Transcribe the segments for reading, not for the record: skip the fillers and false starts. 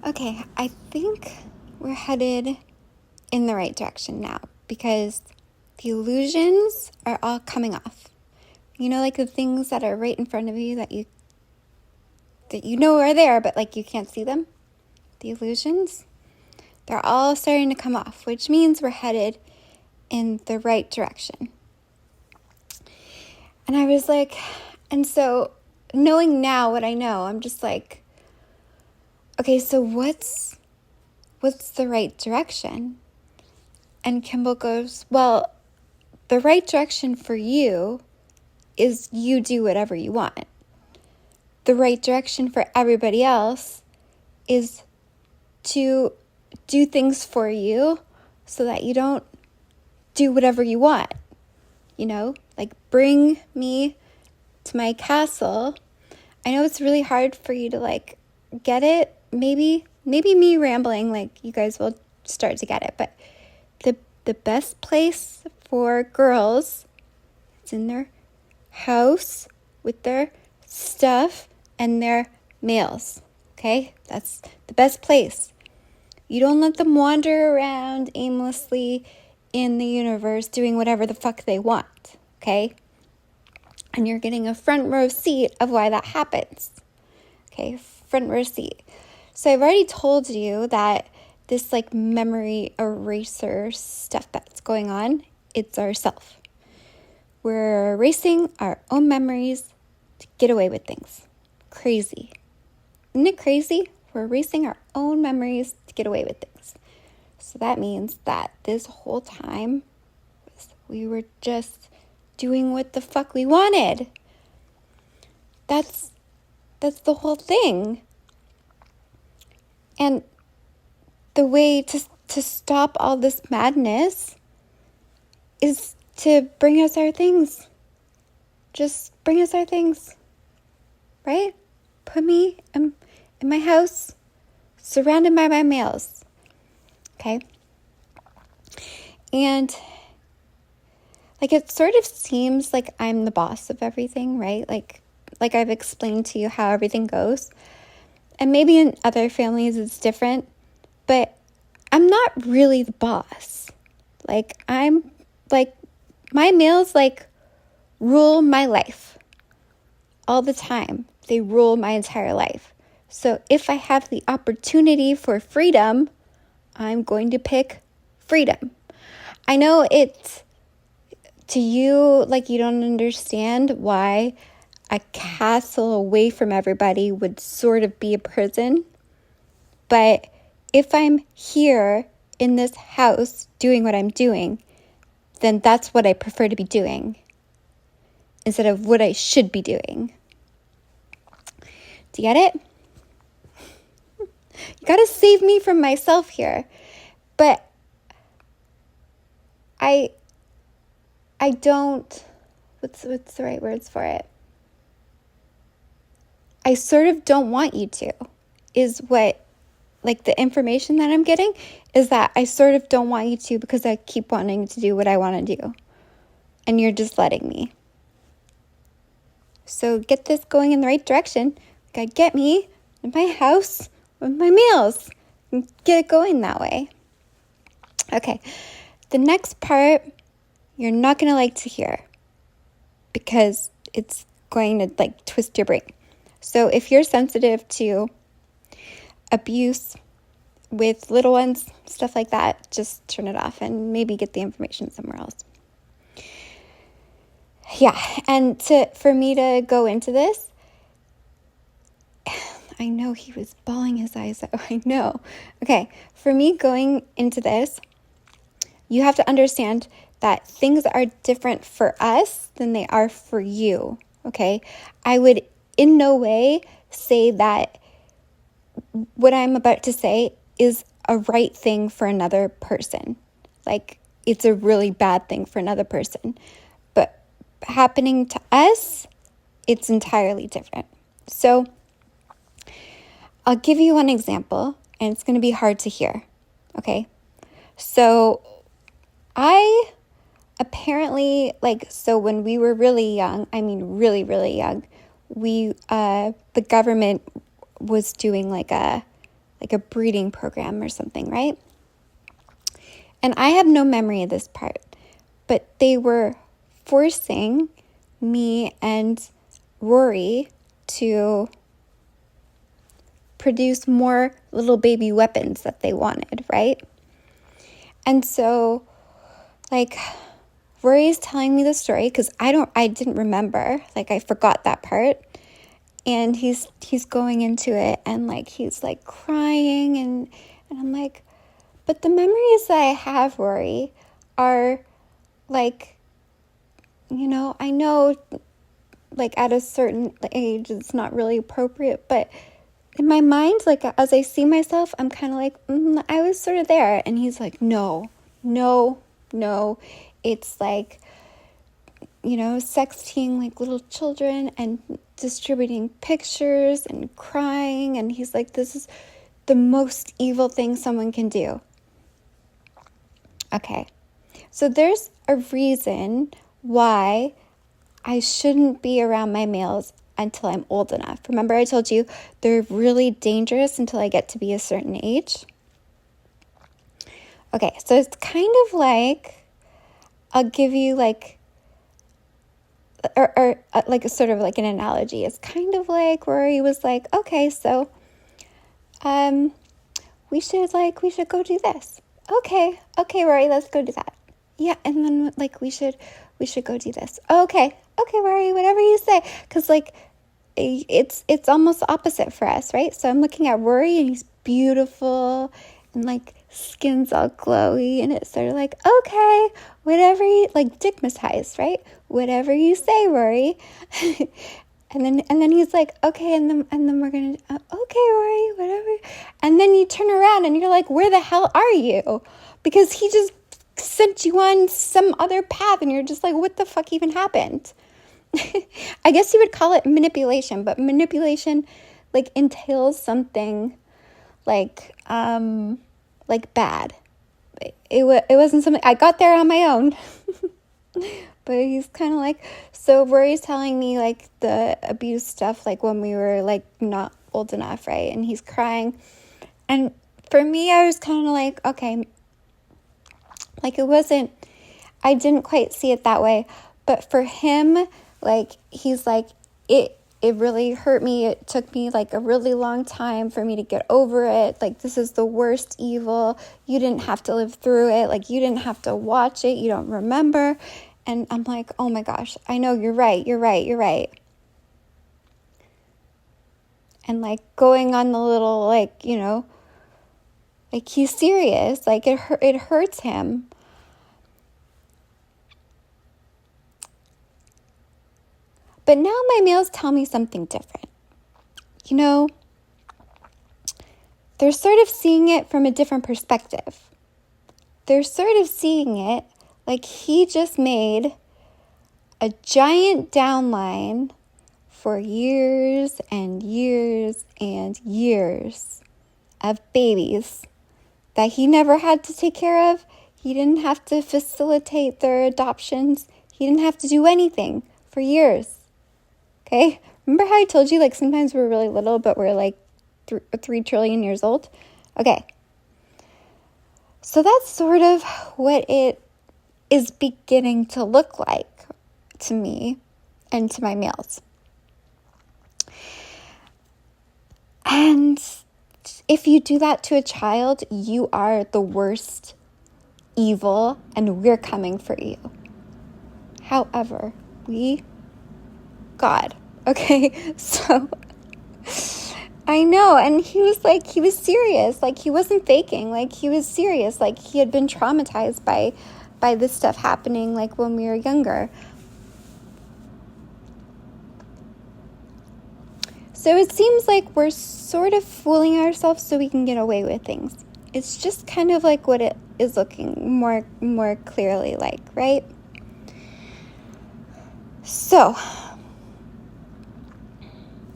Okay, I think we're headed in the right direction now because the illusions are all coming off. You know, like the things that are right in front of you that you know are there, but like you can't see them. The illusions, they're all starting to come off, which means we're headed in the right direction. And I was like, and so knowing now what I know, I'm just like, okay, so what's the right direction? And Kimball goes, well, the right direction for you is you do whatever you want. The right direction for everybody else is to do things for you so that you don't do whatever you want. You know, like bring me to my castle. I know it's really hard for you to like get it. Maybe me rambling, like you guys will start to get it. But the best place for girls is in their house with their stuff and their males. Okay? That's the best place. You don't let them wander around aimlessly in the universe doing whatever the fuck they want. Okay? And you're getting a front row seat of why that happens. Okay? Front row seat. So I've already told you that this like memory eraser stuff that's going on, it's ourself. We're erasing our own memories to get away with things. Crazy. Isn't it crazy? We're erasing our own memories to get away with things. So that means that this whole time we were just doing what the fuck we wanted. That's the whole thing. And the way to stop all this madness is to bring us our things. Just bring us our things. Right? Put me in my house, surrounded by my males. Okay? And like it sort of seems like I'm the boss of everything, right? Like I've explained to you how everything goes. And maybe in other families it's different, but I'm not really the boss. Like I'm like my males like rule my life all the time. They rule my entire life. So if I have the opportunity for freedom, I'm going to pick freedom. I know it's to you like you don't understand why a castle away from everybody would sort of be a prison. But if I'm here in this house doing what I'm doing, then that's what I prefer to be doing instead of what I should be doing. Do you get it? You gotta save me from myself here. But I don't, what's the right words for it? I sort of don't want you to, is what, like the information that I'm getting is that I sort of don't want you to because I keep wanting to do what I want to do. And you're just letting me. So get this going in the right direction. You gotta get me in my house with my meals and get it going that way. Okay, the next part you're not gonna like to hear because it's going to like twist your brain. So if you're sensitive to abuse with little ones, stuff like that, just turn it off and maybe get the information somewhere else. Yeah, and for me to go into this, I know he was bawling his eyes out. I know. Okay, for me going into this, you have to understand that things are different for us than they are for you, okay? I would in no way say that what I'm about to say is a right thing for another person. Like, it's a really bad thing for another person. But happening to us, it's entirely different. So, I'll give you one example, and it's going to be hard to hear, okay? So, I apparently, so when we were really young, I mean really, really young, the government was doing like a like a breeding program or something, right? And I have no memory of this part, but they were forcing me and Rory to produce more little baby weapons that they wanted, right? And so, like, Rory's telling me the story because I didn't remember, like, I forgot that part. And he's going into it, and like he's like crying, and I'm like, but the memories that I have, Rory, are like, I know like at a certain age it's not really appropriate, but in my mind, like as I see myself, I'm kind of like, I was sort of there. And he's like, no, it's like, sexting like little children and distributing pictures and crying. And he's like, this is the most evil thing someone can do. Okay, so there's a reason why I shouldn't be around my males until I'm old enough. Remember I told you they're really dangerous until I get to be a certain age? Okay, so it's kind of like, I'll give you like, or like a sort of like an analogy. It's kind of like where he was like, okay, so we should go do this. Okay, Rory, let's go do that. Yeah, and then like we should go do this. Okay, Rory, whatever you say. Because like it's almost opposite for us, right? So I'm looking at Rory, and he's beautiful, and like skin's all glowy, and it's sort of like, okay, whatever you, like digmatized, right? Whatever you say, Rory. and then he's like, okay, and then we're gonna, okay, Rory, whatever. And then you turn around and you're like, where the hell are you? Because he just sent you on some other path, and you're just like, what the fuck even happened? I guess you would call it manipulation, but manipulation like entails something like bad. It wasn't something I got there on my own. But he's kind of like, so Rory's telling me like the abuse stuff, like when we were like not old enough, right? And he's crying. And for me, I was kind of like, okay, like I didn't quite see it that way. But for him, like, he's like, it really hurt me. It took me like a really long time for me to get over it. Like, this is the worst evil. You didn't have to live through it. Like, you didn't have to watch it. You don't remember. And I'm like, oh my gosh, I know, you're right. And like going on the little, like, like he's serious. Like it hurts him. But now my males tell me something different. They're sort of seeing it from a different perspective. They're sort of seeing it like he just made a giant downline for years and years and years of babies that he never had to take care of. He didn't have to facilitate their adoptions. He didn't have to do anything for years. Okay? Remember how I told you, like, sometimes we're really little, but we're like 3 trillion years old? Okay. So that's sort of what it is beginning to look like to me and to my males. And if you do that to a child, you are the worst evil, and we're coming for you. However, God, okay? So I know, and he was serious. Like, he wasn't faking. Like, he was serious. Like, he had been traumatized by this stuff happening, like, when we were younger. So it seems like we're sort of fooling ourselves so we can get away with things. It's just kind of like what it is looking more clearly like, right? So,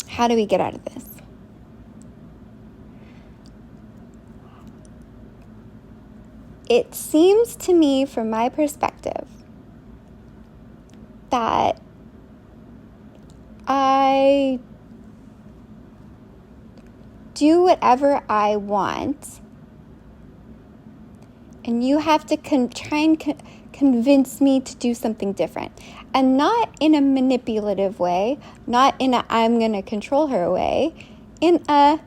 how do we get out of this? It seems to me, from my perspective, that I do whatever I want. And you have to try and convince me to do something different. And not in a manipulative way, not in a I'm going to control her way, in a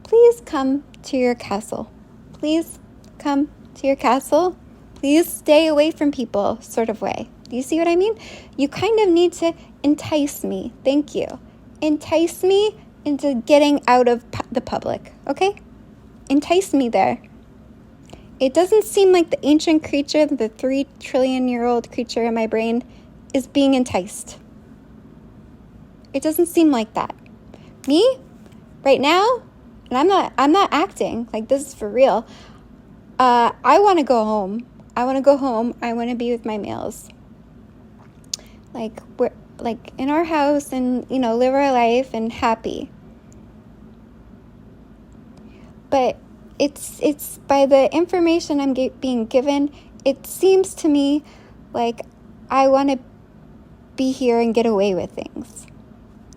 please come to your castle. Please come to your castle. Please stay away from people sort of way. Do you see what I mean? You kind of need to entice me. Thank you. Entice me into getting out of the public, okay? Entice me there. It doesn't seem like the ancient creature, the 3 trillion-year-old creature in my brain, is being enticed. It doesn't seem like that. Me, right now, and I'm not acting like this is for real. I want to go home. I want to go home. I want to be with my males. Like we're like in our house and live our life and happy. But it's by the information I'm being given, it seems to me like I want to be here and get away with things.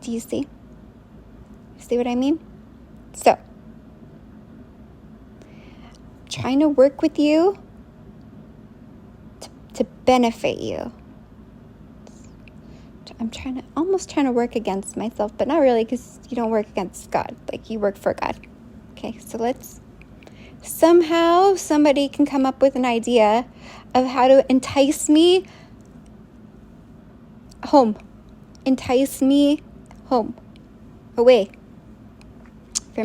Do you see? See what I mean? So, trying to work with you to benefit you. I'm almost trying to work against myself, but not really, because you don't work against God. Like, you work for God. Okay, so somehow somebody can come up with an idea of how to entice me home. Entice me home. Away.